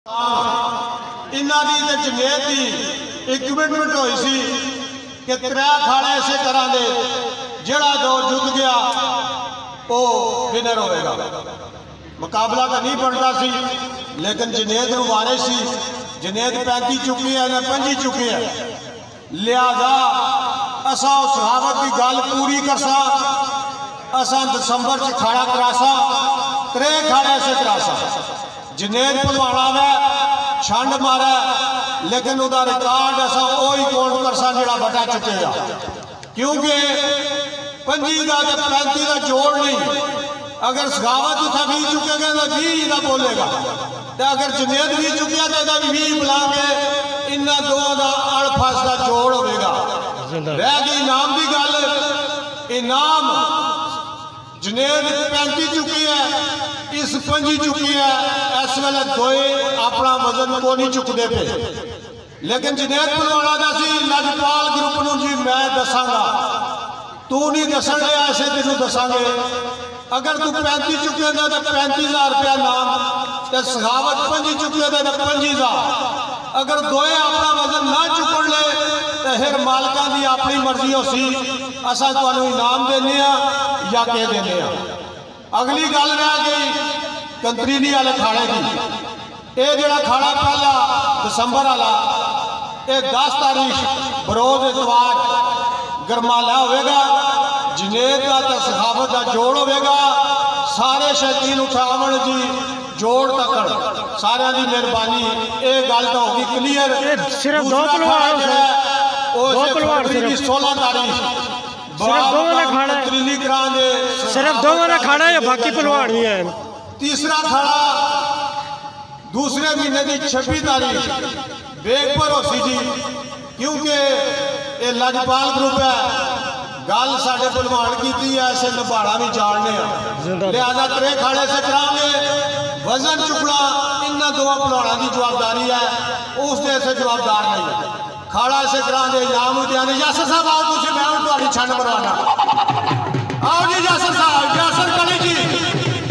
इन्हां दी ते जनेत दी एक कमिटमेंट हुई सी कि 3 अखाड़े इस तरह के जिहड़ा दौर जुत गया वो विनर होएगा। मुकाबला तो नहीं बनता सी, लेकिन जनेत वारे सी। जनेत 35 चुकी है, इन्हें 25 चुकी है। लिहाजा असा उस सहावत की गल पूरी करसा। असा दिसंबर च खाड़ा करासा, 3 खाड़े ऐसे करासा। जनेत भलवाना है छंड मारा, लेकिन उसका रिकॉर्ड असा वही काउंट करसा जिहड़ा बटा चुकेगा, क्योंकि 25 का 35 का जोड़ नहीं। अगर सखावत उठा 20 चुकेगा तो 20 का बोलेगा, तो अगर जनेत 20 चुकिया तो 20 बुला के इन्होंने दोनों का अड़फस का जोड़ होगा। रह गई इनाम की गल। इनाम जनेत 35 चुकी है, इस 25 चुकी है। इस वेले दोए अपना वजन को नहीं चुकते पे, लेकिन जनेत भलवाना का सी लजपाल ग्रुप नूं जी मैं दसांगा, तू नहीं दसन लिया ऐसे तेनों दसांगे। अगर तू 35 चुके तो 35,000 रुपया नाम, तो सखावत 25 चुके तो 25,000। अगर दोए अपना वजन ना चुकन ले तो फिर मालकां की अपनी मर्जी हो सी, असा तुहानूं इनाम देने या कह देने। अगली गल रह गई कंतरीनी वाले खाड़े की। ये जिहड़ा खाड़ा पहला दिसंबर वाला, ये 10 तारीख बरोज इतवार गरमाला होगा। जनेत का तो सखावत का जोड़ होगा। सारे शौकीन उठावन जी जोड़ तक सारिया की मेहरबानी। ये गल तो होगी क्लीयर। सिर्फ 2 पहलवान है, 16 तारीख सिर्फ 2 वाला खाड़ा है, बाकी पहलवान भी है। तीसरा खाड़ा दूसरे महीने की 26 तारीख बेगपुर हो सी जी, क्योंकि ये लजपाल ग्रुप है। गल साढ़े पहलवान की ऐसे निभाना भी जानने, लिहाजा 3 खाड़े से करांगे। वजन चुकना इन्होंने 2 पहलवानों की जवाबदारी है, उसके से जवाबदार नहीं। खाड़ा से करांगे, इनाम यासर साहब आओ, तुम मैं छंड मरवाना। आओ जी यासर साहब।